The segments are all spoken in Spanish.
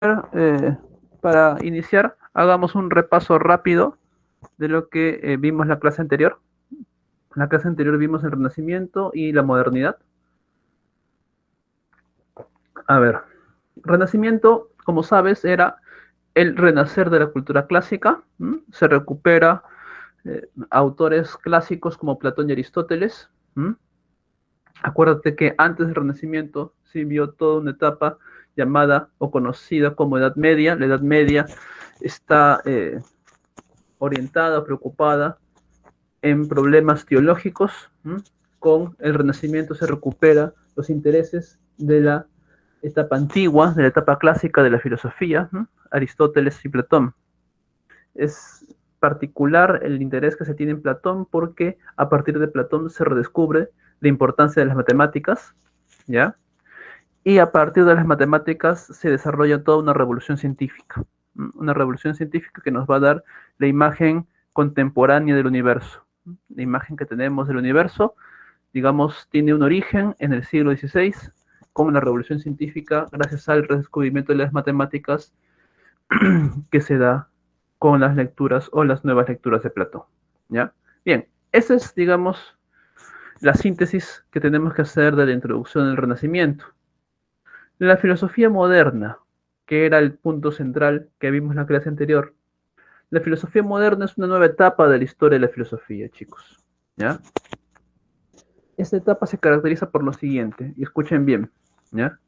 eh, para iniciar, hagamos un repaso rápido de lo que vimos en la clase anterior. En la clase anterior vimos el Renacimiento y la modernidad. A ver, Renacimiento, como sabes, era el renacer de la cultura clásica. ¿M? Se recupera autores clásicos como Platón y Aristóteles. ¿M? Acuérdate que antes del Renacimiento se vio toda una etapa llamada o conocida como Edad Media. La Edad Media está orientada, preocupada en problemas teológicos. ¿M? Con el Renacimiento se recupera los intereses de la etapa antigua, de la etapa clásica de la filosofía, ¿m? Aristóteles y Platón. Es particular el interés que se tiene en Platón porque a partir de Platón se redescubre la importancia de las matemáticas, ¿ya? Y a partir de las matemáticas se desarrolla toda una revolución científica, una revolución científica que nos va a dar la imagen contemporánea del universo. La imagen que tenemos del universo, digamos, tiene un origen en el siglo XVI con la revolución científica gracias al redescubrimiento de las matemáticas que se da con las lecturas o las nuevas lecturas de Platón. ¿Ya? Bien, esa es, digamos, la síntesis que tenemos que hacer de la introducción del Renacimiento. La filosofía moderna, que era el punto central que vimos en la clase anterior. La filosofía moderna es una nueva etapa de la historia de la filosofía, chicos. ¿Ya? Esta etapa se caracteriza por lo siguiente, y escuchen bien. ¿Ya?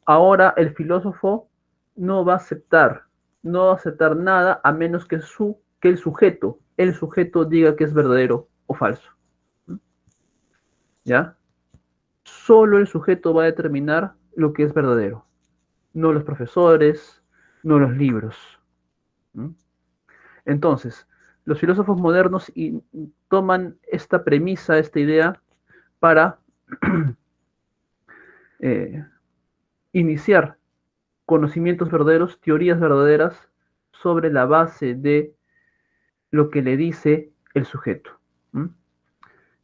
Ahora el filósofo no va a aceptar, no va a aceptar nada a menos que el sujeto diga que es verdadero o falso. ¿Ya? Solo el sujeto va a determinar lo que es verdadero, no los profesores, no los libros. Entonces, los filósofos modernos toman esta premisa, esta idea, para eh, iniciar conocimientos verdaderos, teorías verdaderas, sobre la base de lo que le dice el sujeto.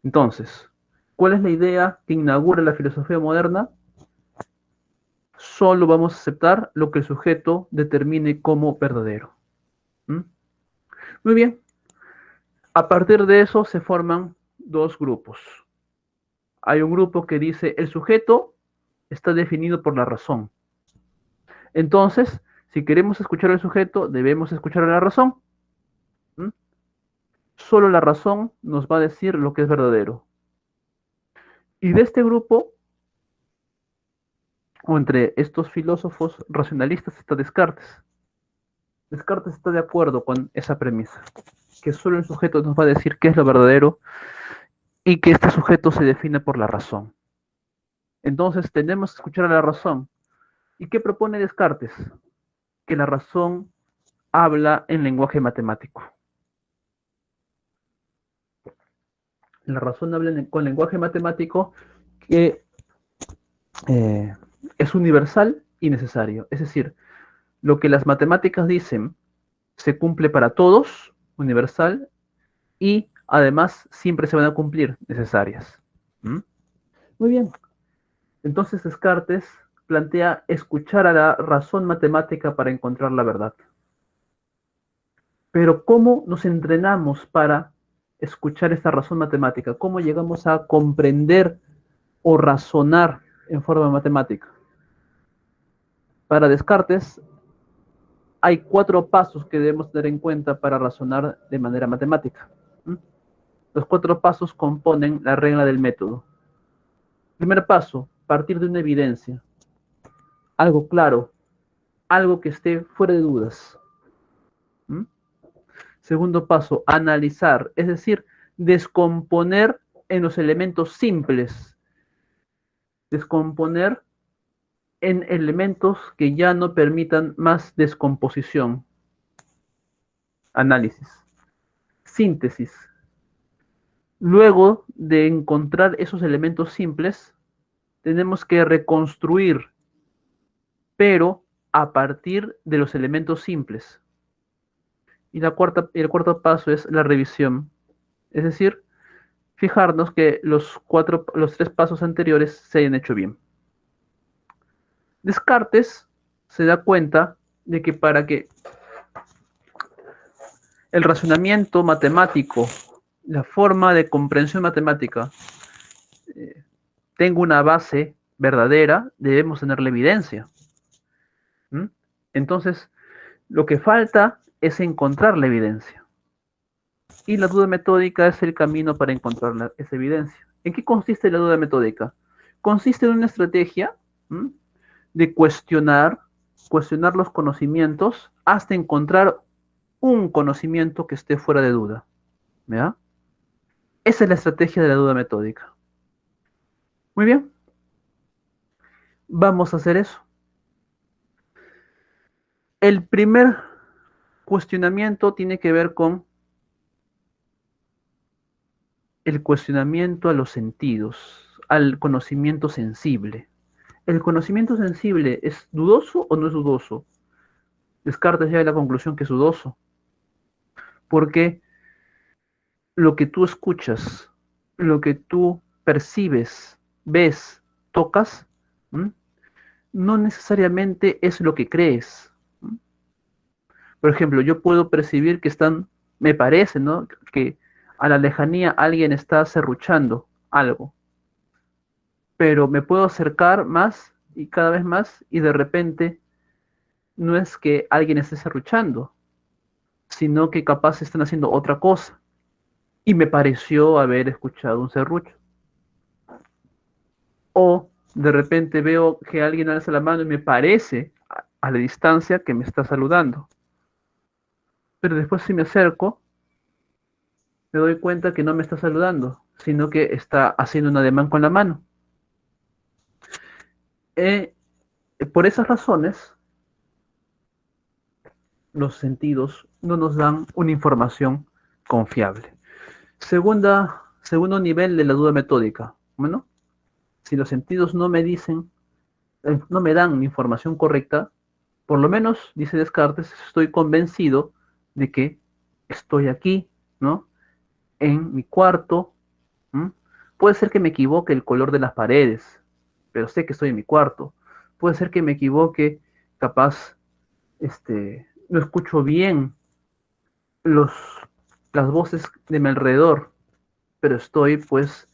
Entonces, ¿cuál es la idea que inaugura la filosofía moderna? Solo vamos a aceptar lo que el sujeto determine como verdadero. Muy bien. A partir de eso se forman dos grupos. Hay un grupo que dice el sujeto está definido por la razón. Entonces, si queremos escuchar al sujeto, debemos escuchar a la razón. Solo la razón nos va a decir lo que es verdadero. Y de este grupo, o entre estos filósofos racionalistas, está Descartes. Descartes está de acuerdo con esa premisa, que solo el sujeto nos va a decir qué es lo verdadero y que este sujeto se define por la razón. Entonces tenemos que escuchar a la razón. ¿Y qué propone Descartes? Que la razón habla en lenguaje matemático. La razón habla con lenguaje matemático que es universal y necesario. Es decir, lo que las matemáticas dicen se cumple para todos, universal, y además siempre se van a cumplir, necesarias. Muy bien. Entonces Descartes plantea escuchar a la razón matemática para encontrar la verdad. Pero ¿cómo nos entrenamos para escuchar esta razón matemática? ¿Cómo llegamos a comprender o razonar en forma matemática? Para Descartes hay 4 pasos que debemos tener en cuenta para razonar de manera matemática. Los 4 pasos componen la regla del método. Primer paso, partir de una evidencia. Algo claro, algo que esté fuera de dudas. Segundo paso, analizar, es decir, descomponer en los elementos simples. Descomponer en elementos que ya no permitan más descomposición. Análisis. Síntesis. Luego de encontrar esos elementos simples, tenemos que reconstruir, pero a partir de los elementos simples. Y el cuarto paso es la revisión. Es decir, fijarnos que los 3 pasos anteriores se hayan hecho bien. Descartes se da cuenta de que para que el razonamiento matemático, la forma de comprensión matemática, tenga una base verdadera, debemos tener la evidencia. ¿Mm? Entonces, lo que falta es encontrar la evidencia. Y la duda metódica es el camino para encontrar esa evidencia. ¿En qué consiste la duda metódica? Consiste en una estrategia de cuestionar los conocimientos hasta encontrar un conocimiento que esté fuera de duda. ¿Ya? Esa es la estrategia de la duda metódica. Muy bien. Vamos a hacer eso. El primer cuestionamiento tiene que ver con el cuestionamiento a los sentidos, al conocimiento sensible. ¿El conocimiento sensible es dudoso o no es dudoso? Descartes ya la conclusión que es dudoso. Porque lo que tú escuchas, lo que tú percibes, ves, tocas, no necesariamente es lo que crees. Por ejemplo, yo puedo percibir que me parece, ¿no? Que a la lejanía alguien está serruchando algo, pero me puedo acercar más y cada vez más y de repente no es que alguien esté serruchando, sino que capaz están haciendo otra cosa y me pareció haber escuchado un serrucho. O de repente veo que alguien alza la mano y me parece a la distancia que me está saludando. Pero después si me acerco, me doy cuenta que no me está saludando, sino que está haciendo un ademán con la mano. Por esas razones, los sentidos no nos dan una información confiable. Segundo nivel de la duda metódica. Bueno, si los sentidos no me dicen, no me dan información correcta, por lo menos, dice Descartes, estoy convencido de que estoy aquí, ¿no? En mi cuarto. ¿Mm? Puede ser que me equivoque el color de las paredes, pero sé que estoy en mi cuarto. Puede ser que me equivoque, capaz, no escucho bien los, las voces de mi alrededor, pero estoy pues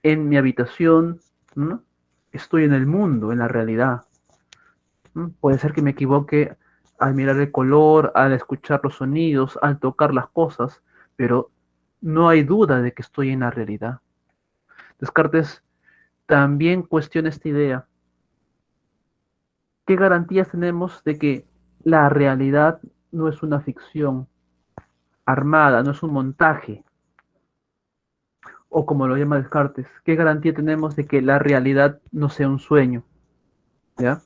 en mi habitación, ¿no? Estoy en el mundo, en la realidad. ¿No? Puede ser que me equivoque al mirar el color, al escuchar los sonidos, al tocar las cosas, pero no hay duda de que estoy en la realidad. Descartes también cuestiona esta idea. ¿Qué garantías tenemos de que la realidad no es una ficción armada, no es un montaje? O como lo llama Descartes, ¿qué garantía tenemos de que la realidad no sea un sueño? ¿Ya?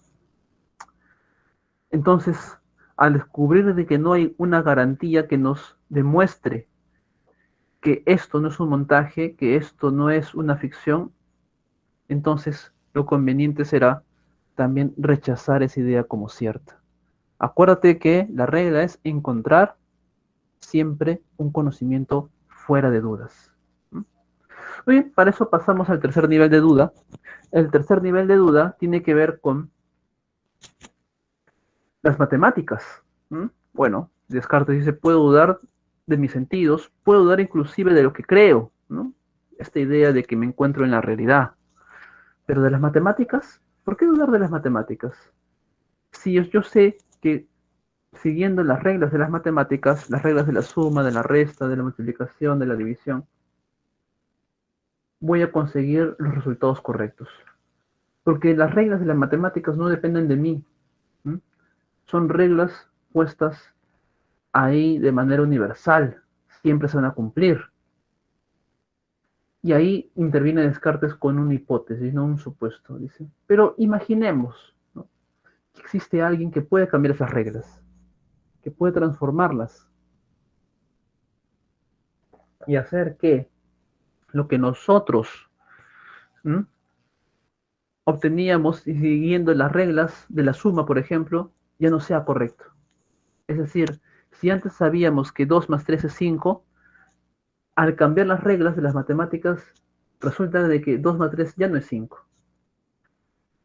Entonces, al descubrir de que no hay una garantía que nos demuestre que esto no es un montaje, que esto no es una ficción, entonces lo conveniente será también rechazar esa idea como cierta. Acuérdate que la regla es encontrar siempre un conocimiento fuera de dudas. Muy bien, para eso pasamos al tercer nivel de duda. El tercer nivel de duda tiene que ver con las matemáticas. Bueno, Descartes dice, puedo dudar de mis sentidos, puedo dudar inclusive de lo que creo, ¿no? Esta idea de que me encuentro en la realidad. Pero de las matemáticas, ¿por qué dudar de las matemáticas? Si yo sé que siguiendo las reglas de las matemáticas, las reglas de la suma, de la resta, de la multiplicación, de la división, voy a conseguir los resultados correctos. Porque las reglas de las matemáticas no dependen de mí. ¿Mm? Son reglas puestas ahí de manera universal. Siempre se van a cumplir. Y ahí interviene Descartes con una hipótesis, no un supuesto. Dice, pero imaginemos, ¿no?, que existe alguien que puede cambiar esas reglas, que puede transformarlas y hacer que lo que nosotros obteníamos y siguiendo las reglas de la suma, por ejemplo, ya no sea correcto. Es decir, si antes sabíamos que 2 más 3 es 5, al cambiar las reglas de las matemáticas, resulta de que 2 más 3 ya no es 5.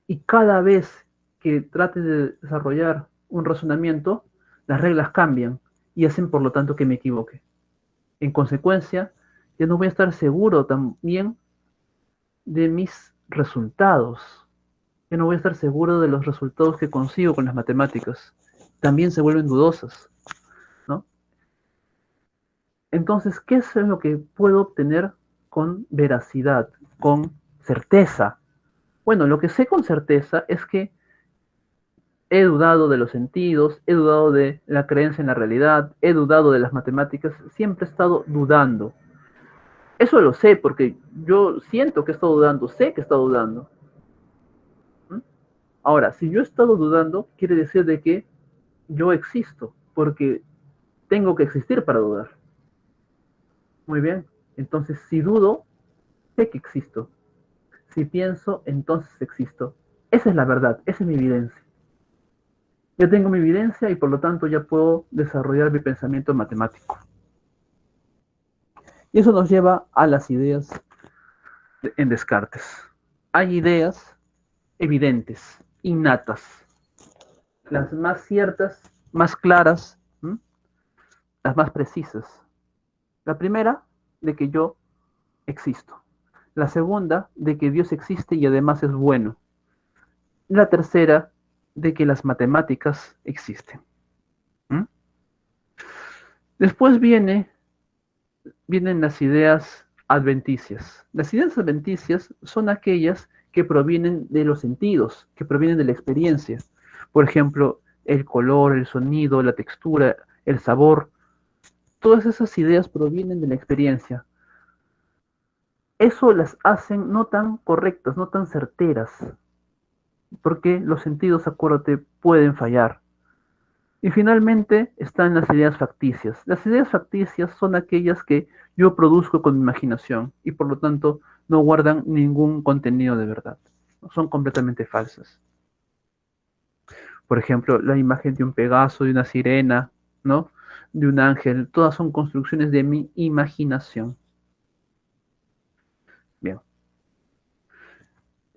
Y cada vez que trate de desarrollar un razonamiento, las reglas cambian y hacen por lo tanto que me equivoque. En consecuencia, ya no voy a estar seguro también de mis resultados. Ya no voy a estar seguro de los resultados que consigo con las matemáticas. También se vuelven dudosas, ¿no? Entonces, ¿qué es lo que puedo obtener con veracidad, con certeza? Bueno, lo que sé con certeza es que he dudado de los sentidos, he dudado de la creencia en la realidad, he dudado de las matemáticas, siempre he estado dudando. Eso lo sé porque yo siento que he estado dudando, sé que he estado dudando. ¿Mm? Ahora, si yo he estado dudando, quiere decir de que yo existo, porque tengo que existir para dudar. Muy bien. Entonces, si dudo, sé que existo. Si pienso, entonces existo. Esa es la verdad, esa es mi evidencia. Ya tengo mi evidencia y por lo tanto ya puedo desarrollar mi pensamiento matemático. Y eso nos lleva a las ideas en Descartes. Hay ideas evidentes, innatas, las más ciertas, más claras, ¿m? Las más precisas. La primera, de que yo existo. La segunda, de que Dios existe y además es bueno. La tercera, de que las matemáticas existen. ¿M? Después vienen las ideas adventicias. Las ideas adventicias son aquellas que provienen de los sentidos, que provienen de la experiencia. Por ejemplo, el color, el sonido, la textura, el sabor. Todas esas ideas provienen de la experiencia. Eso las hacen no tan correctas, no tan certeras, porque los sentidos, acuérdate, pueden fallar. Y finalmente están las ideas facticias. Las ideas facticias son aquellas que yo produzco con mi imaginación y por lo tanto no guardan ningún contenido de verdad. Son completamente falsas. Por ejemplo, la imagen de un Pegaso, de una sirena, ¿no? De un ángel, todas son construcciones de mi imaginación. Bien.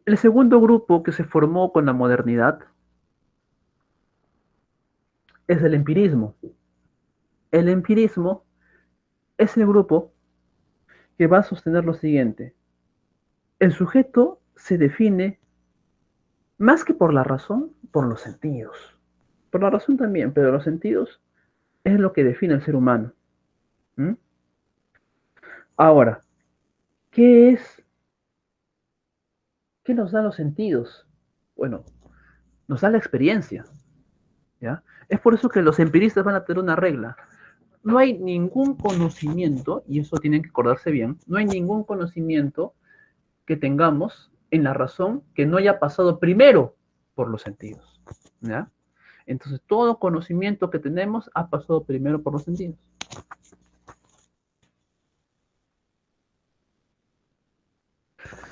El segundo grupo que se formó con la modernidad es el empirismo. El empirismo es el grupo que va a sostener lo siguiente. El sujeto se define más que por la razón, por los sentidos. Por la razón también, pero los sentidos es lo que define al ser humano. ¿Mm? Ahora, ¿qué es? ¿Qué nos da los sentidos? Bueno, nos da la experiencia. ¿Ya? Es por eso que los empiristas van a tener una regla. No hay ningún conocimiento, y eso tienen que acordarse bien, no hay ningún conocimiento que tengamos en la razón que no haya pasado primero por los sentidos. ¿Ya? Entonces, todo conocimiento que tenemos ha pasado primero por los sentidos.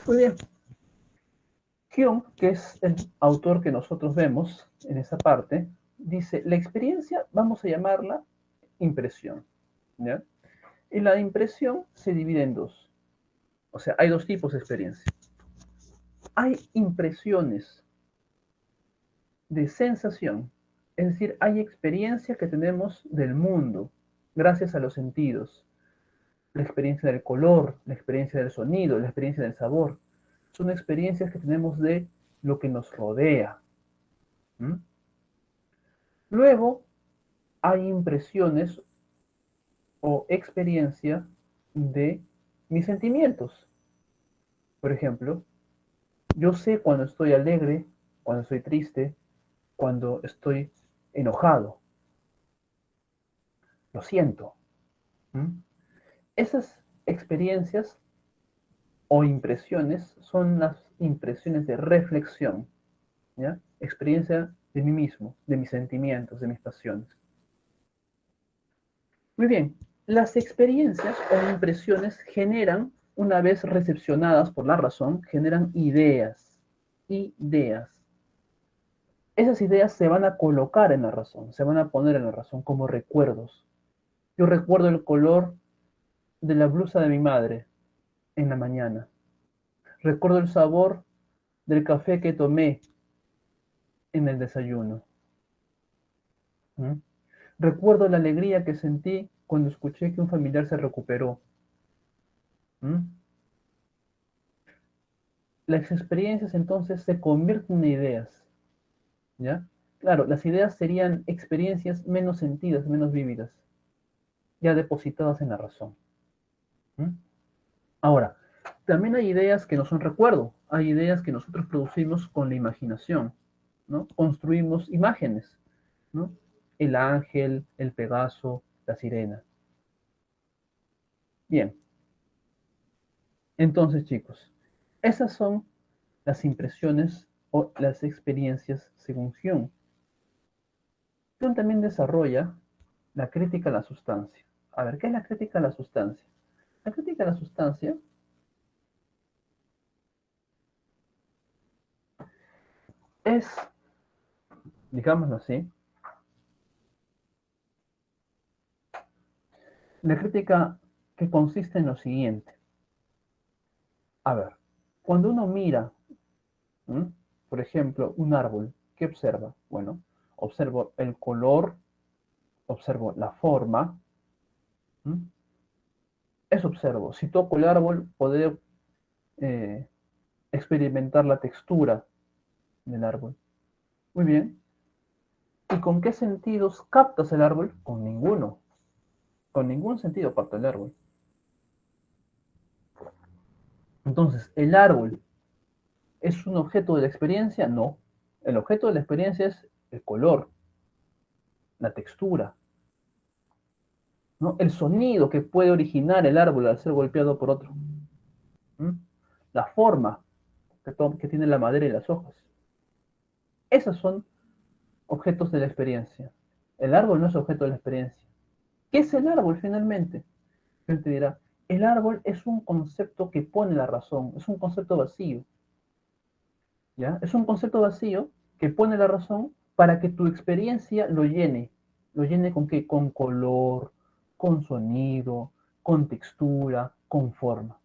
Muy bien. Hume, que es el autor que nosotros vemos en esa parte, dice, la experiencia, vamos a llamarla impresión. ¿Ya? Y la impresión se divide en dos. O sea, hay dos tipos de experiencia. Hay impresiones de sensación, es decir, hay experiencias que tenemos del mundo gracias a los sentidos. La experiencia del color, la experiencia del sonido, la experiencia del sabor. Son experiencias que tenemos de lo que nos rodea. ¿Mm? Luego hay impresiones o experiencia de mis sentimientos. Por ejemplo, yo sé cuando estoy alegre, cuando estoy triste, cuando estoy enojado. Lo siento. ¿Mm? Esas experiencias o impresiones son las impresiones de reflexión, ¿ya? Experiencia de mí mismo, de mis sentimientos, de mis pasiones. Muy bien, las experiencias o impresiones generan, una vez recepcionadas por la razón, generan ideas. Ideas. Esas ideas se van a colocar en la razón, se van a poner en la razón como recuerdos. Yo recuerdo el color de la blusa de mi madre en la mañana. Recuerdo el sabor del café que tomé en el desayuno. ¿Mm? Recuerdo la alegría que sentí cuando escuché que un familiar se recuperó. ¿Mm? Las experiencias entonces se convierten en ideas, ¿ya? Claro, las ideas serían experiencias menos sentidas, menos vívidas, ya depositadas en la razón. ¿Mm? Ahora, también hay ideas que no son recuerdo, hay ideas que nosotros producimos con la imaginación, ¿no? Construimos imágenes, ¿no? El ángel, el Pegaso, la sirena. Bien, entonces chicos, esas son las impresiones o las experiencias según Hume. Hume también desarrolla la crítica a la sustancia. A ver, ¿qué es la crítica a la sustancia? La crítica a la sustancia es, digámoslo así, la crítica que consiste en lo siguiente. A ver, cuando uno mira, ¿m? Por ejemplo, un árbol, ¿qué observa? Bueno, observo el color, observo la forma, ¿m? Eso observo. Si toco el árbol, podré eh, experimentar la textura del árbol. Muy bien. ¿Y con qué sentidos captas el árbol? Con ninguno. Con ningún sentido capta el árbol. Entonces, ¿el árbol es un objeto de la experiencia? No. El objeto de la experiencia es el color, la textura, ¿no? El sonido que puede originar el árbol al ser golpeado por otro. ¿Mm? La forma que tiene la madera y las hojas. Esos son objetos de la experiencia. El árbol no es objeto de la experiencia. ¿Qué es el árbol finalmente? Él te dirá, el árbol es un concepto que pone la razón, es un concepto vacío. ¿Ya? Es un concepto vacío que pone la razón para que tu experiencia lo llene. ¿Lo llene con qué? Con color, con sonido, con textura, con forma.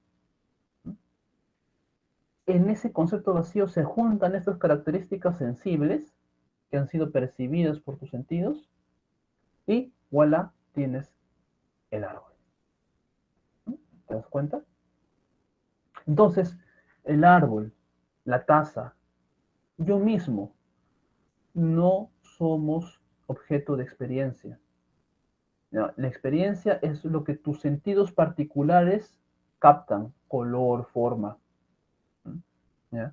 En ese concepto vacío se juntan estas características sensibles que han sido percibidas por tus sentidos y voilà, tienes el árbol. ¿Te das cuenta? Entonces, el árbol, la taza, yo mismo, no somos objeto de experiencia. ¿Ya? La experiencia es lo que tus sentidos particulares captan, color, forma. ¿Ya?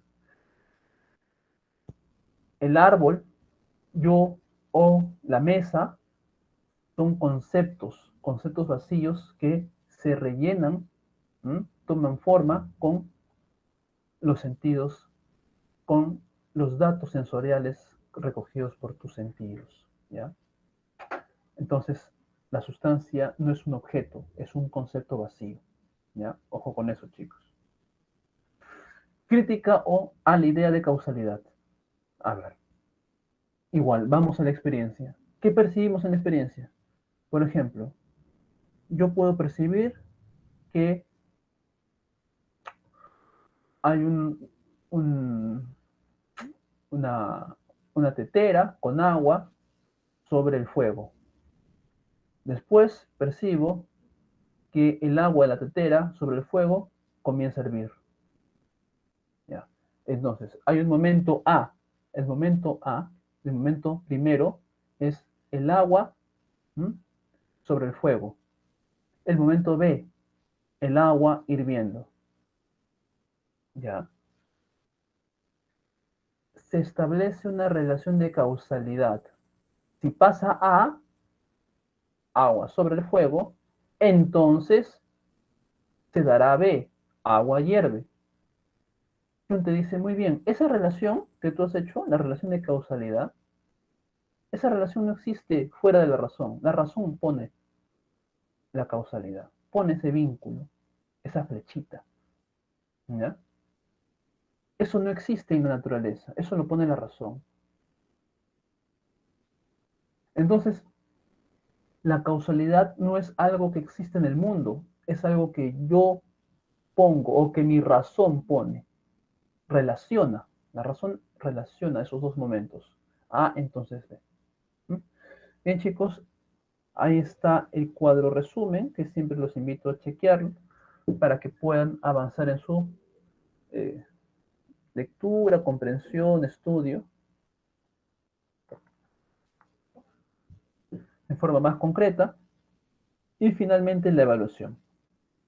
El árbol, yo o la mesa son conceptos, conceptos vacíos que se rellenan, ¿m? Toman forma con los sentidos, con los datos sensoriales recogidos por tus sentidos. ¿Ya? Entonces, la sustancia no es un objeto, es un concepto vacío. ¿Ya? Ojo con eso, chicos. Crítica o a la idea de causalidad. A ver, igual, vamos a la experiencia. ¿Qué percibimos en la experiencia? Por ejemplo, yo puedo percibir que hay un- una, una tetera con agua sobre el fuego. Después percibo que el agua de la tetera sobre el fuego comienza a hervir. ¿Ya? Entonces, hay un momento A. El momento A, el momento primero, es el agua, ¿m? Sobre el fuego. El momento B, el agua hirviendo. ¿Ya? Se establece una relación de causalidad. Si pasa A, agua sobre el fuego, entonces se dará B, agua hierve. Te dice, muy bien, esa relación que tú has hecho, la relación de causalidad, esa relación no existe fuera de la razón. La razón pone la causalidad, pone ese vínculo, esa flechita. ¿Ya? Eso no existe en la naturaleza, eso lo pone la razón. Entonces, la causalidad no es algo que existe en el mundo, es algo que yo pongo o que mi razón pone, la razón relaciona esos dos momentos. A, entonces B. ¿Mm? Bien, chicos, ahí está el cuadro resumen, que siempre los invito a chequearlo para que puedan avanzar en su eh, lectura, comprensión, estudio, de forma más concreta. Y finalmente la evaluación.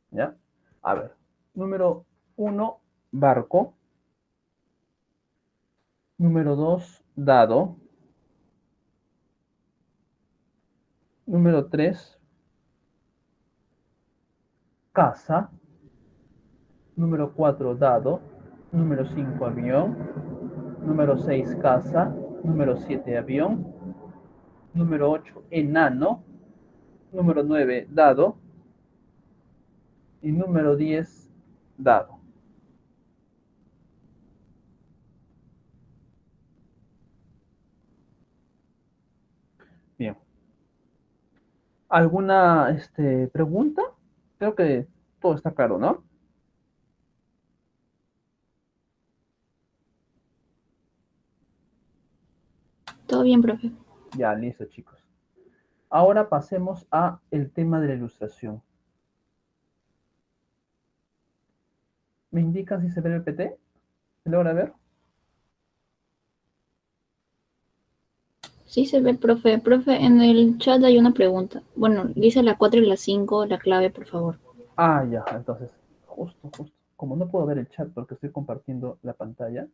¿Ya? A ver, número uno, barco. Número 2, dado. Número 3, casa. Número 4, dado. Número 5, avión. Número 6, casa. Número 7, avión. Número 8, enano. Número 9, dado. Y número 10, dado. Bien. ¿Alguna pregunta? Creo que todo está claro, ¿no? Todo bien, profe. Ya, listo, chicos. Ahora pasemos a el tema de la ilustración. ¿Me indican si se ve el PT? ¿Se logra ver? Sí se ve, profe. Profe, en el chat hay una pregunta. Bueno, dice la 4 y la 5, la clave, por favor. Ah, ya, entonces, justo. Como no puedo ver el chat porque estoy compartiendo la pantalla,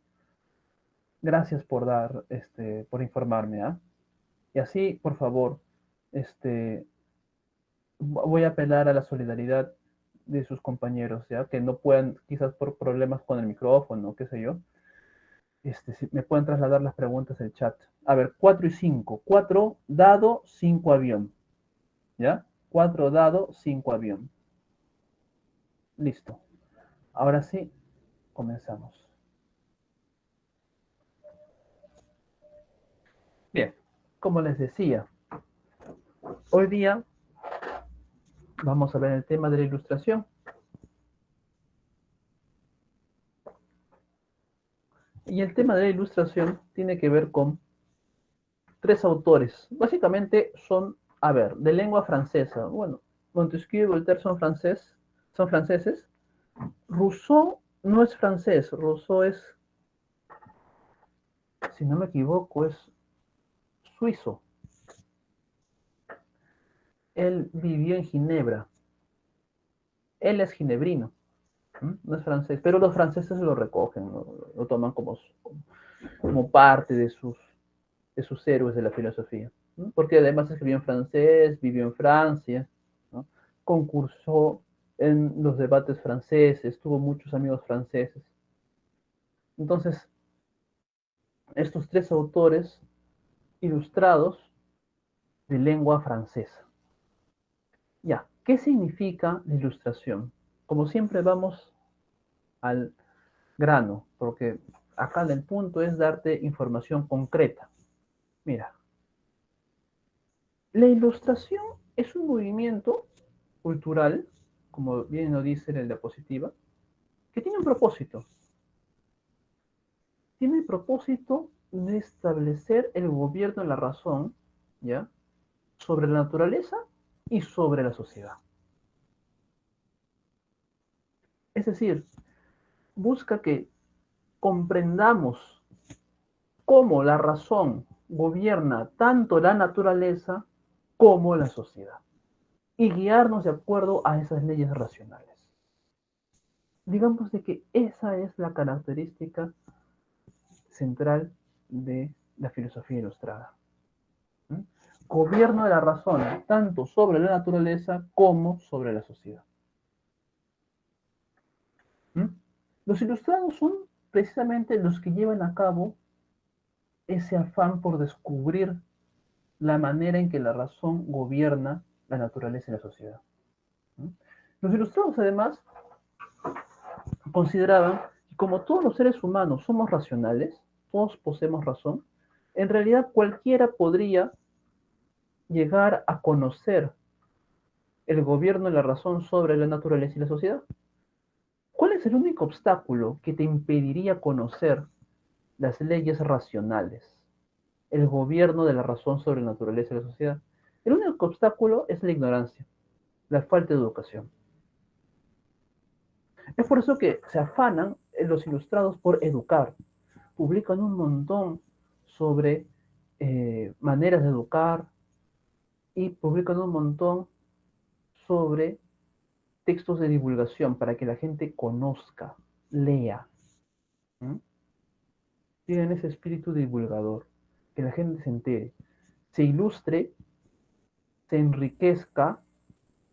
gracias por por informarme, ¿ah? Y así, por favor, este, voy a apelar a la solidaridad de sus compañeros, ¿ya? Que no puedan, quizás por problemas con el micrófono, qué sé yo, si me pueden trasladar las preguntas del chat. A ver, 4 y 5. 4 dado, 5 avión, ¿ya? 4 dado, 5 avión. Listo. Ahora sí, comenzamos. Bien, como les decía, hoy día vamos a ver el tema de la ilustración. Y el tema de la ilustración tiene que ver con tres autores. Básicamente son, a ver, de lengua francesa. Bueno, Montesquieu y Voltaire son franceses. Rousseau no es francés, Rousseau es, si no me equivoco, es suizo. Él vivió en Ginebra. Él es ginebrino, no es francés, pero los franceses lo recogen, lo toman como parte de sus héroes de la filosofía, ¿no? Porque además escribió en francés, vivió en Francia, ¿no? Concursó en los debates franceses, tuvo muchos amigos franceses. Entonces, estos tres autores ilustrados de lengua francesa. Ya, ¿qué significa la ilustración? Como siempre vamos al grano, porque acá el punto es darte información concreta. Mira, la ilustración es un movimiento cultural, como bien lo dice en el diapositiva, que tiene un propósito. Tiene el propósito de establecer el gobierno de la razón, ¿ya? Sobre la naturaleza y sobre la sociedad. Es decir, busca que comprendamos cómo la razón gobierna tanto la naturaleza como la sociedad y guiarnos de acuerdo a esas leyes racionales. Digamos de que esa es la característica central de la filosofía ilustrada. ¿Mm? Gobierno de la razón, tanto sobre la naturaleza como sobre la sociedad. ¿Mm? Los ilustrados son precisamente los que llevan a cabo ese afán por descubrir la manera en que la razón gobierna la naturaleza y la sociedad. ¿Mm? Los ilustrados, además, consideraban que como todos los seres humanos somos racionales, todos poseemos razón, en realidad cualquiera podría llegar a conocer el gobierno de la razón sobre la naturaleza y la sociedad. ¿Cuál es el único obstáculo que te impediría conocer las leyes racionales? el gobierno de la razón sobre la naturaleza de la sociedad. El único obstáculo es la ignorancia, la falta de educación. Es por eso que se afanan los ilustrados por educar. Publican un montón sobre maneras de educar y publican un montón sobre textos de divulgación para que la gente conozca, lea. ¿Mm? Tienen ese espíritu divulgador, que la gente se entere, se ilustre, se enriquezca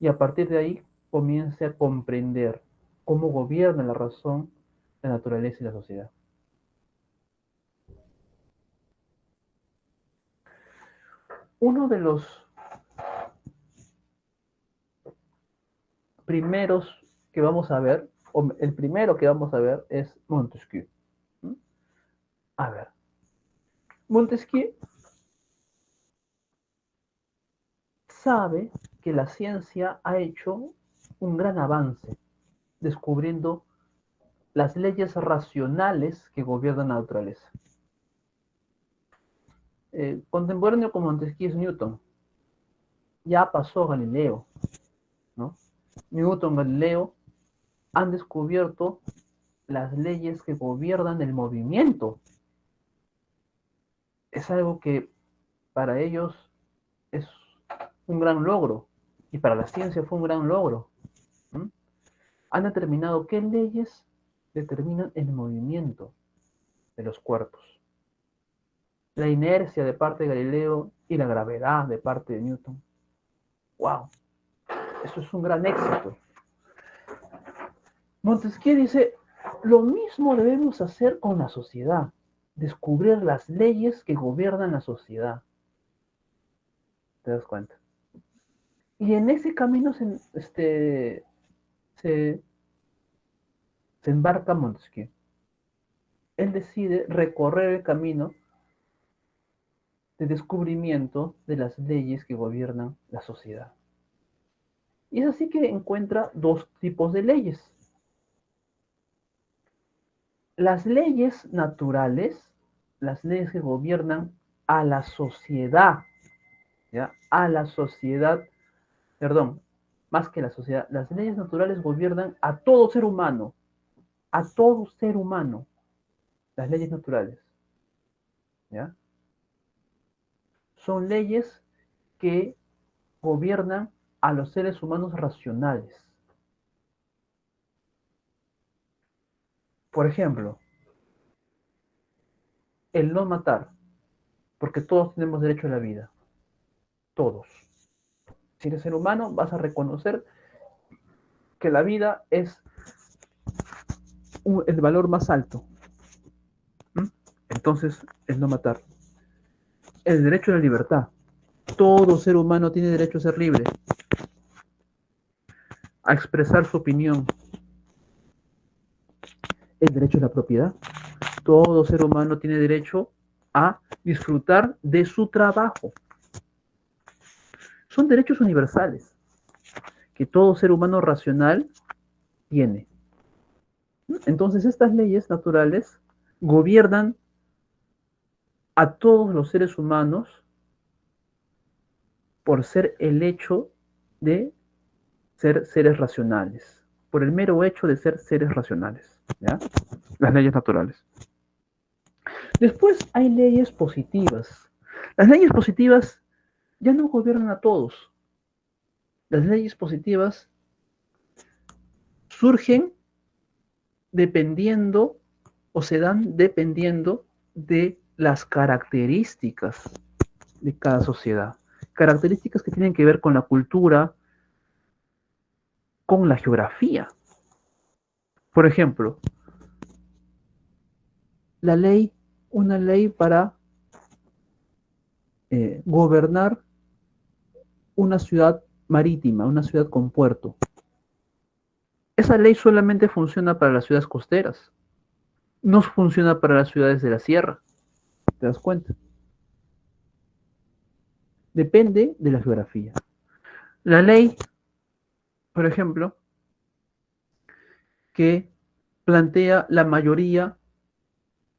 y a partir de ahí comience a comprender cómo gobierna la razón, la naturaleza y la sociedad. Uno de los primeros que vamos a ver, o el primero que vamos a ver es Montesquieu. A ver, Montesquieu sabe que la ciencia ha hecho un gran avance descubriendo las leyes racionales que gobiernan la naturaleza. Contemporáneo con Montesquieu es Newton. Ya pasó Galileo, ¿no? Newton, Galileo han descubierto las leyes que gobiernan el movimiento. Es algo que para ellos es un gran logro y para la ciencia fue un gran logro. ¿Mm? Han determinado qué leyes determinan el movimiento de los cuerpos. La inercia de parte de Galileo y la gravedad de parte de Newton. ¡Wow! Eso es un gran éxito. Montesquieu dice, lo mismo debemos hacer con la sociedad, descubrir las leyes que gobiernan la sociedad. ¿Te das cuenta? Y en ese camino se embarca Montesquieu. Él decide recorrer el camino de descubrimiento de las leyes que gobiernan la sociedad. Y es así que encuentra dos tipos de leyes. Las leyes naturales, las leyes que gobiernan a la sociedad, ¿ya? A la sociedad, perdón, más que la sociedad, las leyes naturales gobiernan a todo ser humano, las leyes naturales, ¿ya? Son leyes que gobiernan a los seres humanos racionales. Por ejemplo, el no matar, porque todos tenemos derecho a la vida, todos. Si eres ser humano, vas a reconocer que la vida es el valor más alto. ¿Mm? Entonces, el no matar. El derecho a la libertad. Todo ser humano tiene derecho a ser libre, a expresar su opinión. El derecho a la propiedad. Todo ser humano tiene derecho a disfrutar de su trabajo. Son derechos universales que todo ser humano racional tiene. Entonces, estas leyes naturales gobiernan a todos los seres humanos por ser el hecho de ser seres racionales, por el mero hecho de ser seres racionales, ¿ya? Las leyes naturales. Después hay leyes positivas. Las leyes positivas ya no gobiernan a todos. Las leyes positivas surgen dependiendo o se dan dependiendo de las características de cada sociedad. Características que tienen que ver con la cultura, con la geografía. Por ejemplo, la ley, una ley para gobernar una ciudad marítima, una ciudad con puerto. Esa ley solamente funciona para las ciudades costeras, no funciona para las ciudades de la sierra. ¿Te das cuenta? Depende de la geografía. La ley, por ejemplo, que plantea la mayoría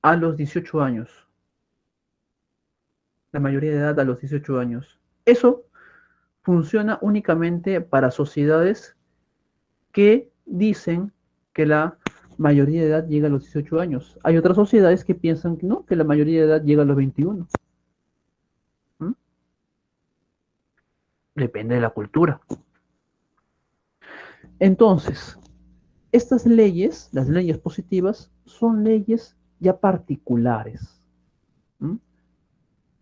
a los 18 años. la mayoría de edad a los 18 años. Eso funciona únicamente para sociedades que dicen que la mayoría de edad llega a los 18 años. Hay otras sociedades que piensan que no, que la mayoría de edad llega a los 21. ¿Mm? Depende de la cultura. Entonces, estas leyes, las leyes positivas, son leyes ya particulares. ¿Mm?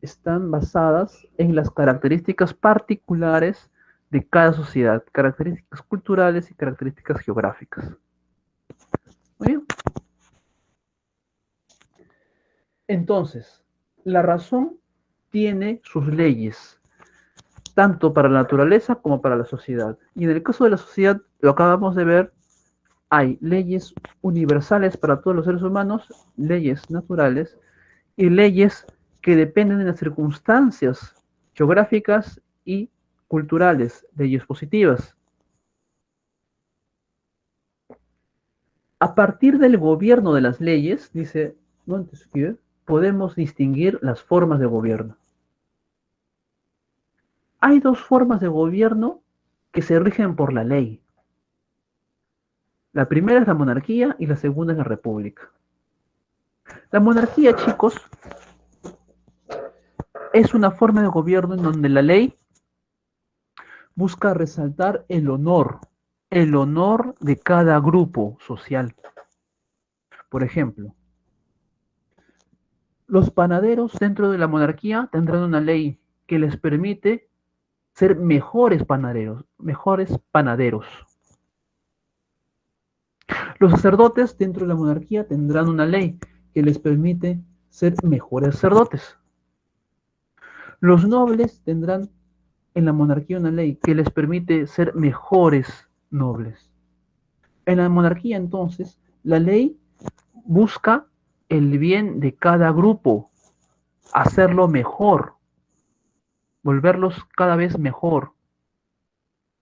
Están basadas en las características particulares de cada sociedad, características culturales y características geográficas. Muy bien. Entonces, la razón tiene sus leyes, tanto para la naturaleza como para la sociedad. Y en el caso de la sociedad, lo acabamos de ver, hay leyes universales para todos los seres humanos, leyes naturales y leyes que dependen de las circunstancias geográficas y culturales, leyes positivas. A partir del gobierno de las leyes, dice Montesquieu, podemos distinguir las formas de gobierno. Hay dos formas de gobierno que se rigen por la ley. La primera es la monarquía y la segunda es la república. La monarquía, chicos, es una forma de gobierno en donde la ley busca resaltar el honor de cada grupo social. Por ejemplo, los panaderos dentro de la monarquía tendrán una ley que les permite ser mejores panaderos, mejores panaderos. Los sacerdotes dentro de la monarquía tendrán una ley que les permite ser mejores sacerdotes. Los nobles tendrán en la monarquía una ley que les permite ser mejores nobles. En la monarquía, entonces, la ley busca el bien de cada grupo, hacerlo mejor, volverlos cada vez mejor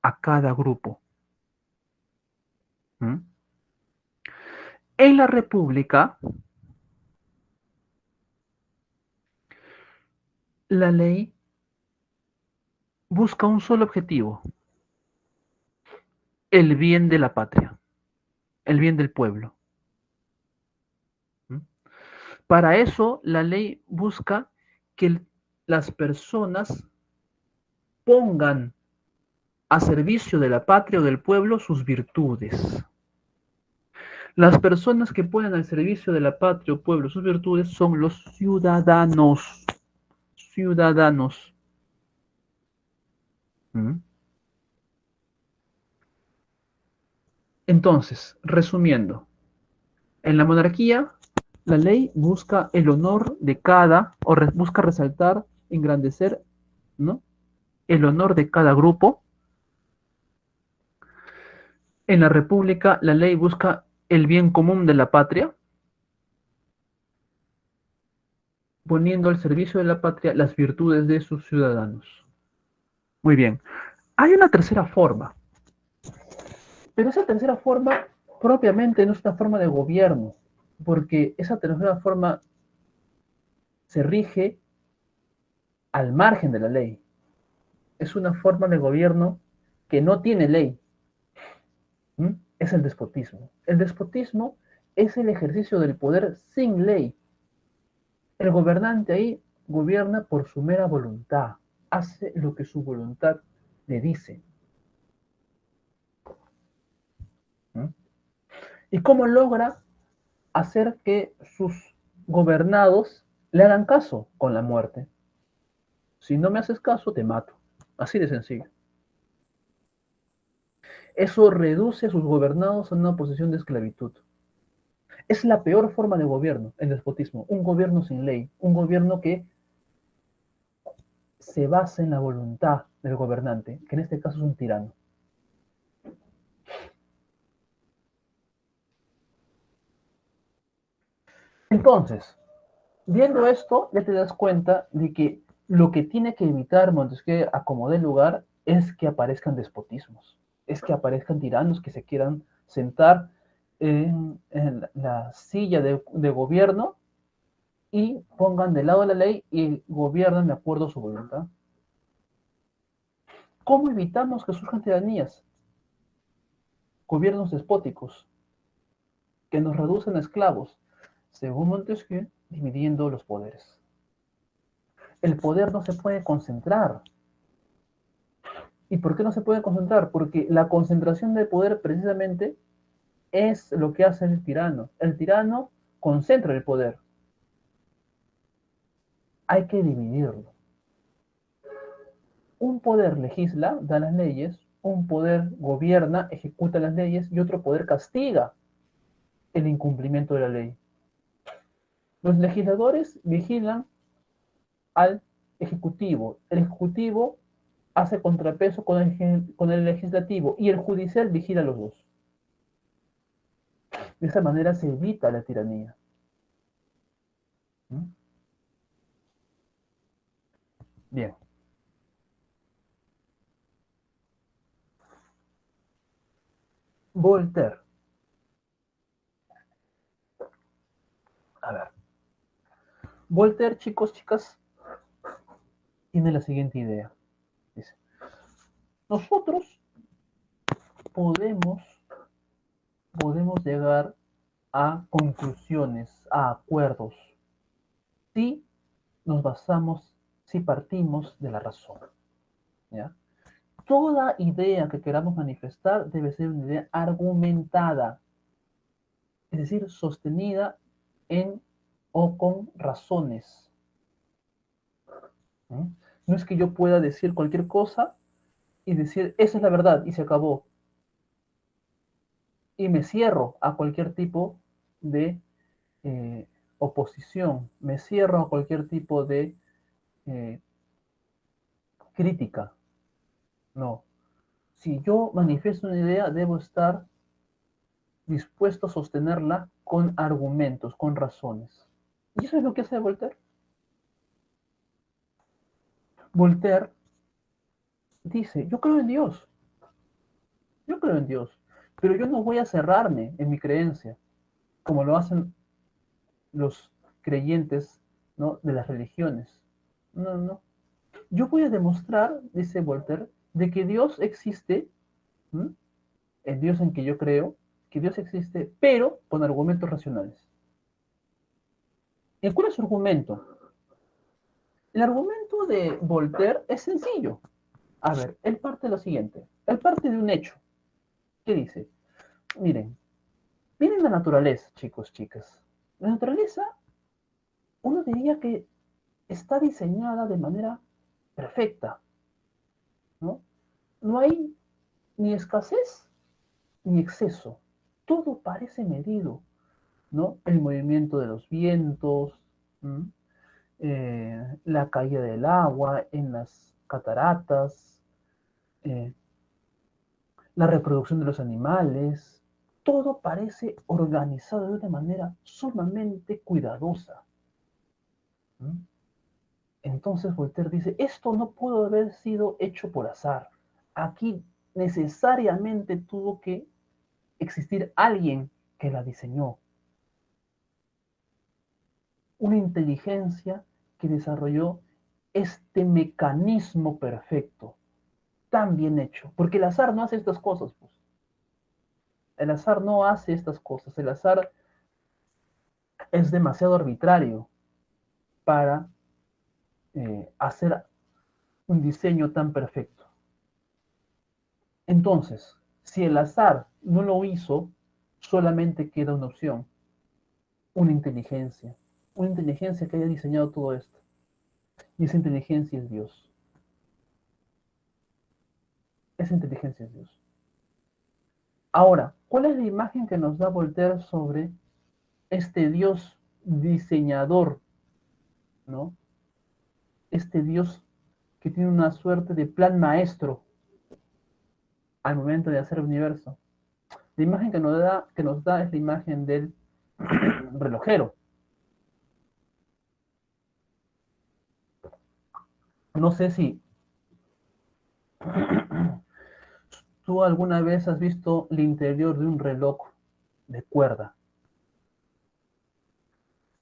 a cada grupo. ¿Mm? En la república, la ley busca un solo objetivo, el bien de la patria, el bien del pueblo. ¿Mm? Para eso, la ley busca que las personas pongan a servicio de la patria o del pueblo sus virtudes. Las personas que ponen al servicio de la patria o pueblo sus virtudes son los ciudadanos. Ciudadanos. ¿Mm? Entonces, resumiendo, en la monarquía, la ley busca el honor de cada, o busca resaltar, engrandecer, ¿no? El honor de cada grupo. En la república, la ley busca el bien común de la patria, poniendo al servicio de la patria las virtudes de sus ciudadanos. Muy bien. Hay una tercera forma, pero esa tercera forma propiamente no es una forma de gobierno, porque esa tercera forma se rige al margen de la ley. Es una forma de gobierno que no tiene ley. ¿Mm? Es el despotismo. El despotismo es el ejercicio del poder sin ley. El gobernante ahí gobierna por su mera voluntad, hace lo que su voluntad le dice. ¿Mm? ¿Y cómo logra hacer que sus gobernados le hagan caso? Con la muerte. Si no me haces caso, te mato. Así de sencillo. Eso reduce a sus gobernados a una posición de esclavitud. Es la peor forma de gobierno, el despotismo. Un gobierno sin ley, un gobierno que se basa en la voluntad del gobernante, que en este caso es un tirano. Entonces, viendo esto, ya te das cuenta de que lo que tiene que evitar Montesquieu a como dé lugar es que aparezcan despotismos, es que aparezcan tiranos que se quieran sentar en la silla de gobierno y pongan de lado la ley y gobiernen de acuerdo a su voluntad. ¿Cómo evitamos que surjan tiranías? Gobiernos despóticos que nos reducen a esclavos, según Montesquieu, dividiendo los poderes. El poder no se puede concentrar. ¿Y por qué no se puede concentrar? Porque la concentración de poder precisamente es lo que hace el tirano. El tirano concentra el poder. Hay que dividirlo. Un poder legisla, da las leyes, un poder gobierna, ejecuta las leyes y otro poder castiga el incumplimiento de la ley. Los legisladores vigilan al ejecutivo. El ejecutivo hace contrapeso con el legislativo y el judicial vigila a los dos. De esa manera se evita la tiranía. ¿Mm? Bien. Voltaire. A ver. Voltaire, chicos, chicas, tiene la siguiente idea. Dice, nosotros podemos, podemos llegar a conclusiones, a acuerdos, si nos basamos, si partimos de la razón. ¿Ya? Toda idea que queramos manifestar debe ser una idea argumentada, es decir, sostenida en o con razones. ¿Mm? No es que yo pueda decir cualquier cosa y decir, esa es la verdad y se acabó. Y me cierro a cualquier tipo de oposición, me cierro a cualquier tipo de eh, crítica. No. Si yo manifiesto una idea, debo estar dispuesto a sostenerla con argumentos, con razones. Y eso es lo que hace Voltaire. Voltaire dice, yo creo en Dios, yo creo en Dios, pero yo no voy a cerrarme en mi creencia, como lo hacen los creyentes, ¿no?, de las religiones. No, no. Yo voy a demostrar, dice Voltaire, de que Dios existe, ¿m?, el Dios en que yo creo, que Dios existe, pero con argumentos racionales. ¿Y cuál es su argumento? El argumento de Voltaire es sencillo. A ver, él parte de lo siguiente. Él parte de un hecho. ¿Qué dice? Miren, miren la naturaleza, chicos, chicas. La naturaleza, uno diría que está diseñada de manera perfecta, ¿no? No hay ni escasez ni exceso. Todo parece medido, ¿no? El movimiento de los vientos, la caída del agua en las cataratas, eh, la reproducción de los animales, todo parece organizado de una manera sumamente cuidadosa. Entonces Voltaire dice, esto no pudo haber sido hecho por azar. Aquí necesariamente tuvo que existir alguien que la diseñó. Una inteligencia que desarrolló este mecanismo perfecto, tan bien hecho. Porque el azar no hace estas cosas, pues. El azar no hace estas cosas. El azar es demasiado arbitrario para hacer un diseño tan perfecto. Entonces, si el azar no lo hizo, solamente queda una opción, una inteligencia que haya diseñado todo esto. Y esa inteligencia es Dios. Esa inteligencia es Dios. Ahora, ¿cuál es la imagen que nos da Voltaire sobre este Dios diseñador, ¿no? Este Dios que tiene una suerte de plan maestro al momento de hacer el universo. La imagen que nos da es la imagen del relojero. No sé si tú alguna vez has visto el interior de un reloj de cuerda.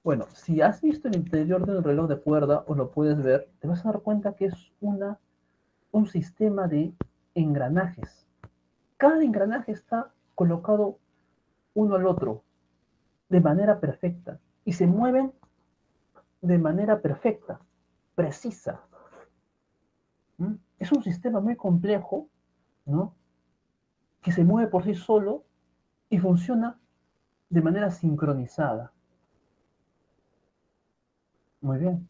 Bueno, si has visto el interior de un reloj de cuerda o lo puedes ver, te vas a dar cuenta que es un sistema de engranajes. Cada engranaje está colocado uno al otro de manera perfecta y se mueven de manera perfecta, precisa. ¿Mm? Es un sistema muy complejo, ¿no? Que se mueve por sí solo y funciona de manera sincronizada. Muy bien.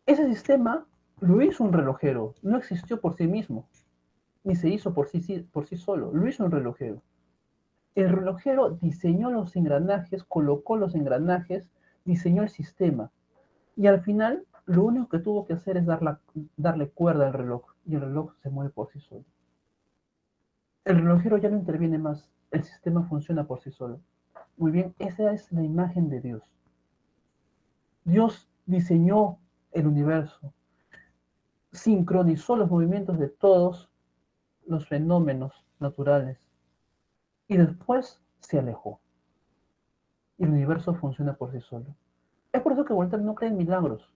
Ese sistema lo hizo un relojero, no existió por sí mismo, ni se hizo por sí solo, lo hizo un relojero. El relojero diseñó los engranajes, colocó los engranajes, diseñó el sistema y al final lo único que tuvo que hacer es darle cuerda al reloj y el reloj se mueve por sí solo. El relojero ya no interviene más, el sistema funciona por sí solo. Muy bien, esa es la imagen de Dios. Dios diseñó el universo, sincronizó los movimientos de todos los fenómenos naturales y después se alejó. Y el universo funciona por sí solo. Es por eso que Voltaire no cree en milagros,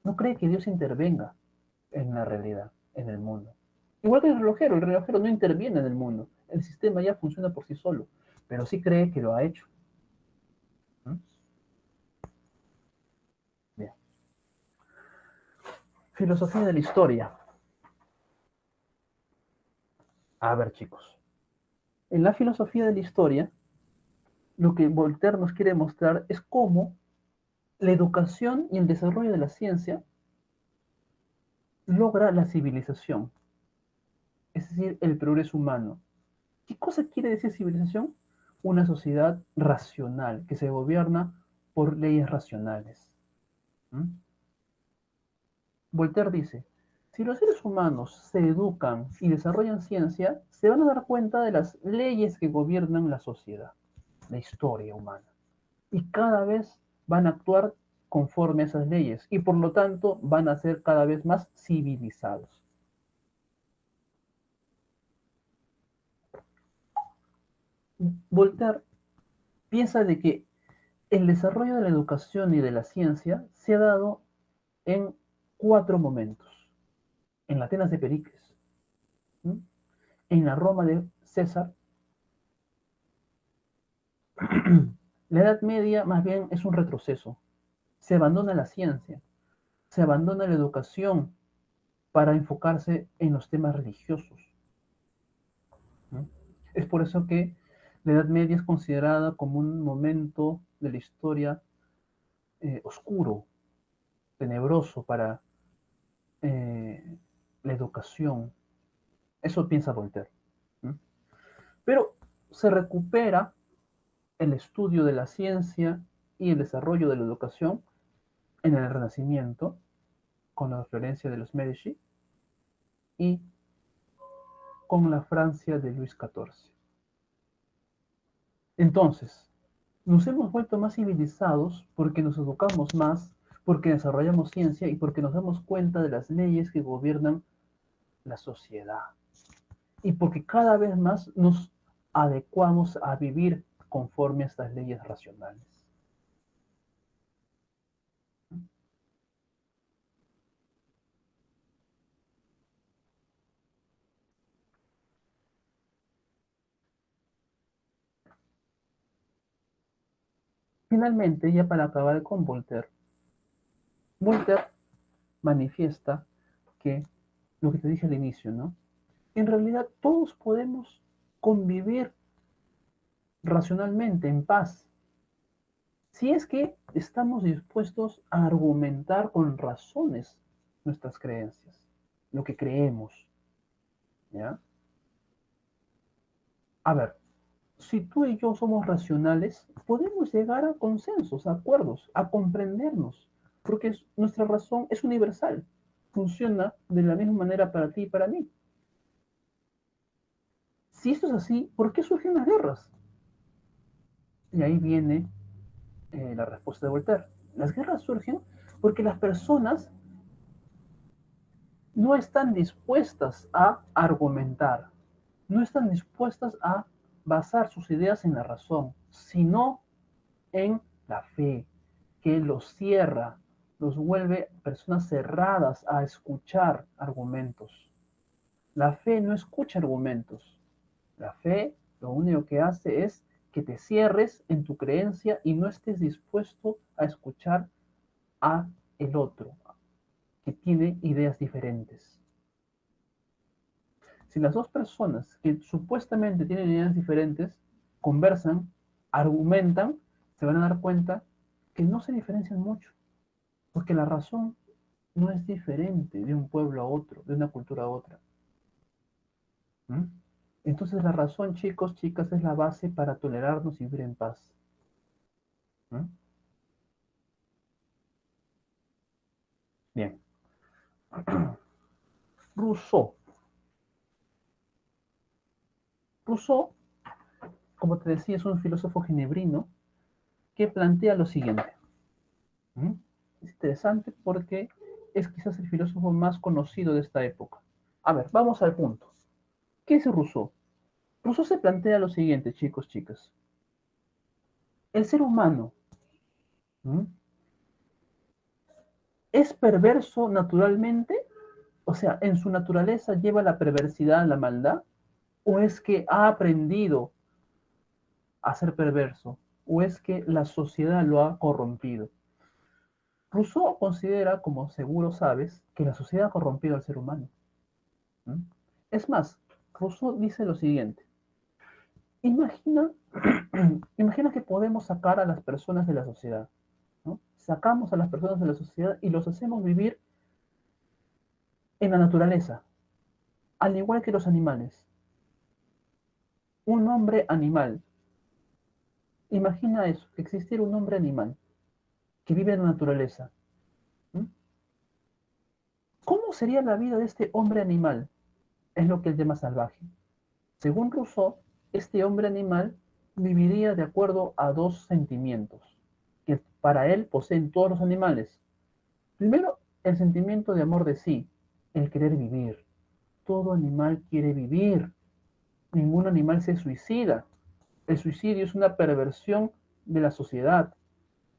no cree que Dios intervenga en la realidad, en el mundo. Igual que el relojero no interviene en el mundo, el sistema ya funciona por sí solo, pero sí cree que lo ha hecho. ¿Mm? Bien. Filosofía de la historia. A ver, chicos. En la filosofía de la historia, lo que Voltaire nos quiere mostrar es cómo la educación y el desarrollo de la ciencia logra la civilización, es decir, el progreso humano. ¿Qué cosa quiere decir civilización? Una sociedad racional que se gobierna por leyes racionales. ¿Mm? Voltaire dice, si los seres humanos se educan y desarrollan ciencia, se van a dar cuenta de las leyes que gobiernan la sociedad, la historia humana. Y cada vez van a actuar conforme a esas leyes y por lo tanto van a ser cada vez más civilizados. Voltaire piensa de que el desarrollo de la educación y de la ciencia se ha dado en cuatro momentos. En la Atenas de Pericles, ¿sí? En la Roma de César. La Edad Media más bien es un retroceso. Se abandona la ciencia, se abandona la educación para enfocarse en los temas religiosos. ¿Sí? Es por eso que la Edad Media es considerada como un momento de la historia oscuro, tenebroso para eh, la educación. Eso piensa Voltaire. ¿Sí? Pero se recupera el estudio de la ciencia y el desarrollo de la educación en el Renacimiento, con la Florencia de los Medici y con la Francia de Luis XIV. Entonces, nos hemos vuelto más civilizados porque nos educamos más, porque desarrollamos ciencia y porque nos damos cuenta de las leyes que gobiernan la sociedad. Y porque cada vez más nos adecuamos a vivir conforme a estas leyes racionales. Finalmente, ya para acabar con Voltaire, Voltaire manifiesta que lo que te dije al inicio, ¿no? En realidad todos podemos convivir racionalmente, en paz, si es que estamos dispuestos a argumentar con razones nuestras creencias, lo que creemos, ¿ya? A ver, si tú y yo somos racionales, podemos llegar a consensos, a acuerdos, a comprendernos, porque nuestra razón es universal, funciona de la misma manera para ti y para mí. Si esto es así, ¿por qué surgen las guerras? Y ahí viene la respuesta de Voltaire. Las guerras surgen porque las personas no están dispuestas a argumentar, no están dispuestas a basar sus ideas en la razón, sino en la fe, que los cierra, los vuelve personas cerradas a escuchar argumentos. La fe no escucha argumentos. La fe lo único que hace es que te cierres en tu creencia y no estés dispuesto a escuchar a el otro, que tiene ideas diferentes. Si las dos personas que supuestamente tienen ideas diferentes conversan, argumentan, se van a dar cuenta que no se diferencian mucho, porque la razón no es diferente de un pueblo a otro, de una cultura a otra. ¿Mm? Entonces la razón, chicos, chicas, es la base para tolerarnos y vivir en paz. ¿Mm? Bien. Rousseau. Rousseau, como te decía, es un filósofo ginebrino que plantea lo siguiente. ¿Mm? Es interesante porque es quizás el filósofo más conocido de esta época. A ver, vamos al punto. ¿Qué es Rousseau? Rousseau se plantea lo siguiente, chicos, chicas. El ser humano, ¿mm?, es perverso naturalmente, o sea, en su naturaleza lleva la perversidad, la maldad, o es que ha aprendido a ser perverso, o es que la sociedad lo ha corrompido. Rousseau considera, como seguro sabes, que la sociedad ha corrompido al ser humano. ¿Mm? Es más, Rousseau dice lo siguiente. Imagina, imagina que podemos sacar a las personas de la sociedad, ¿no? Sacamos a las personas de la sociedad y los hacemos vivir en la naturaleza, al igual que los animales. Un hombre animal. Imagina eso, que existiera un hombre animal que vive en la naturaleza. ¿Mm? ¿Cómo sería la vida de este hombre animal? Es lo que él llama salvaje. Según Rousseau, este hombre animal viviría de acuerdo a dos sentimientos que para él poseen todos los animales. Primero, el sentimiento de amor de sí, el querer vivir. Todo animal quiere vivir. Ningún animal se suicida. El suicidio es una perversión de la sociedad.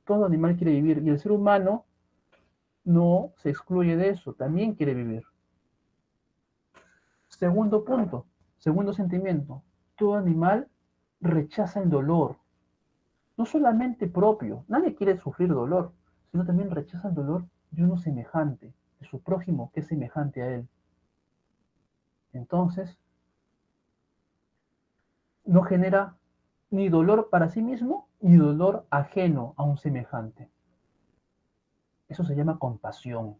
Todo animal quiere vivir y el ser humano no se excluye de eso, también quiere vivir. Segundo punto, segundo sentimiento, todo animal rechaza el dolor, no solamente propio, nadie quiere sufrir dolor, sino también rechaza el dolor de uno semejante, de su prójimo que es semejante a él. Entonces, no genera ni dolor para sí mismo, ni dolor ajeno a un semejante. Eso se llama compasión.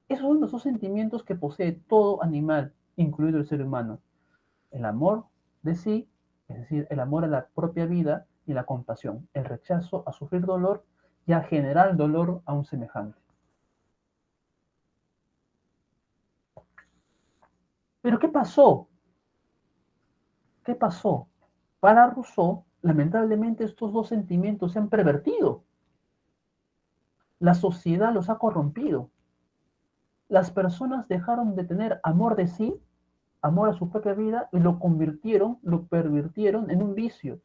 Esos son los dos sentimientos que posee todo animal, incluido el ser humano. El amor de sí, es decir, el amor a la propia vida, y la compasión, el rechazo a sufrir dolor y a generar dolor a un semejante. Pero ¿qué pasó? ¿Qué pasó? Para Rousseau, lamentablemente estos dos sentimientos se han pervertido. La sociedad los ha corrompido. Las personas dejaron de tener amor de sí, amor a su propia vida, y lo convirtieron, lo pervirtieron en un vicio,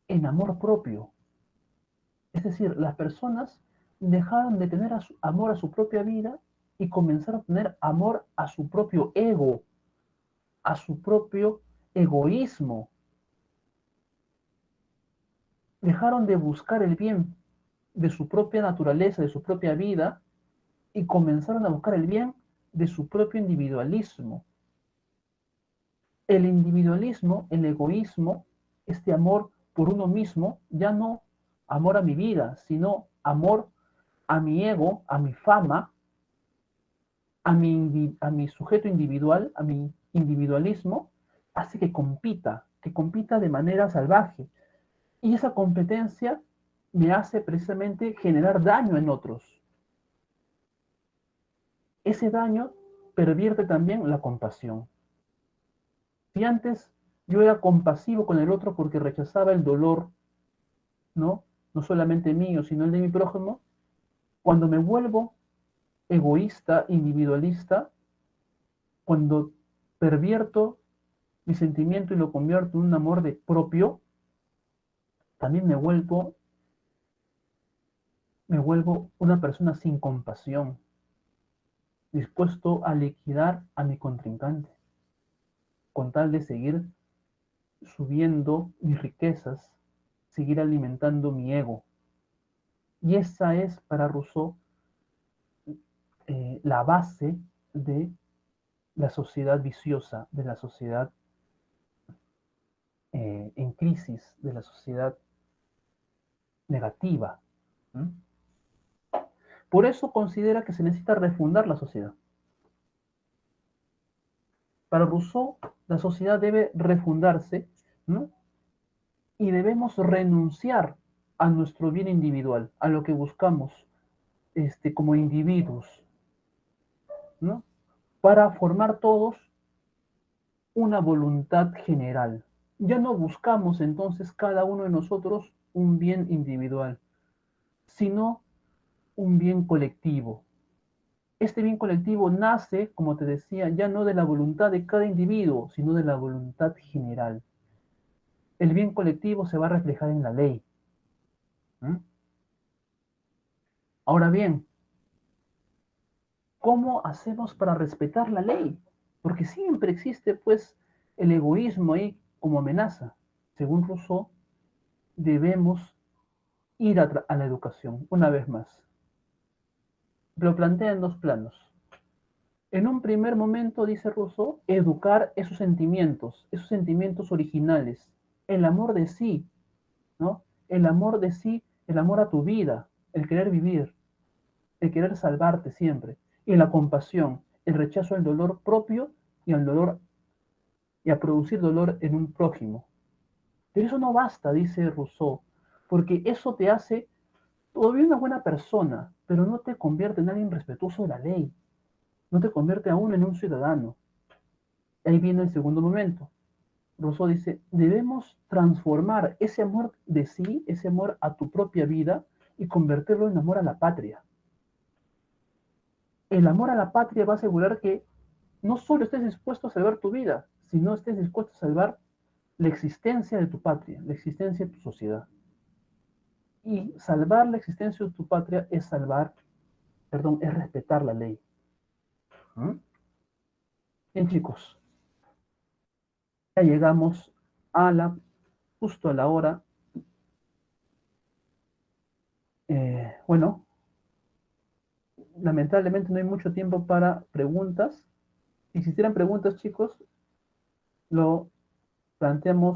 en amor propio. Es decir, las personas dejaron de tener amor a su propia vida y comenzaron a tener amor a su propio ego, a su propio egoísmo. Dejaron de buscar el bien de su propia naturaleza, de su propia vida, y comenzaron a buscar el bien de su propio individualismo. El individualismo, el egoísmo, este amor por uno mismo, ya no amor a mi vida, sino amor a mi ego, a mi fama, a mi sujeto individual, a mi individualismo, hace que compita de manera salvaje. Y esa competencia me hace precisamente generar daño en otros. Ese daño pervierte también la compasión. Si antes yo era compasivo con el otro porque rechazaba el dolor, ¿no? No solamente mío, sino el de mi prójimo, cuando me vuelvo egoísta, individualista, cuando pervierto mi sentimiento y lo convierto en un amor de propio, también me vuelvo una persona sin compasión, dispuesto a liquidar a mi contrincante, con tal de seguir subiendo mis riquezas, seguir alimentando mi ego. Y esa es para Rousseau la base de la sociedad viciosa, de la sociedad en crisis, de la sociedad negativa. ¿Mm? Por eso considera que se necesita refundar la sociedad. Para Rousseau, la sociedad debe refundarse, ¿no? Y debemos renunciar a nuestro bien individual, a lo que buscamos como individuos, ¿no? Para formar todos una voluntad general. Ya no buscamos entonces cada uno de nosotros un bien individual, sino un bien colectivo. Este bien colectivo nace, como te decía, ya no de la voluntad de cada individuo, sino de la voluntad general. El bien colectivo se va a reflejar en la ley. ¿Mm? Ahora bien, ¿cómo hacemos para respetar la ley? Porque siempre existe, pues, el egoísmo ahí como amenaza. Según Rousseau, debemos ir a la educación, una vez más. Lo plantea en dos planos. En un primer momento, dice Rousseau, educar esos sentimientos originales, el amor de sí, ¿no? El amor de sí, el amor a tu vida, el querer vivir, el querer salvarte siempre, y la compasión, el rechazo al dolor propio y al dolor y a producir dolor en un prójimo. Pero eso no basta, dice Rousseau, porque eso te hace todavía una buena persona, pero no te convierte en alguien respetuoso de la ley, no te convierte aún en un ciudadano. Ahí viene el segundo momento. Rousseau dice, debemos transformar ese amor de sí, ese amor a tu propia vida, y convertirlo en amor a la patria. El amor a la patria va a asegurar que no solo estés dispuesto a salvar tu vida, sino estés dispuesto a salvar la existencia de tu patria, la existencia de tu sociedad. Y salvar la existencia de tu patria es es respetar la ley. ¿Mm? Bien, chicos, ya llegamos justo a la hora. Bueno, lamentablemente no hay mucho tiempo para preguntas. Si existieran preguntas, chicos, lo planteamos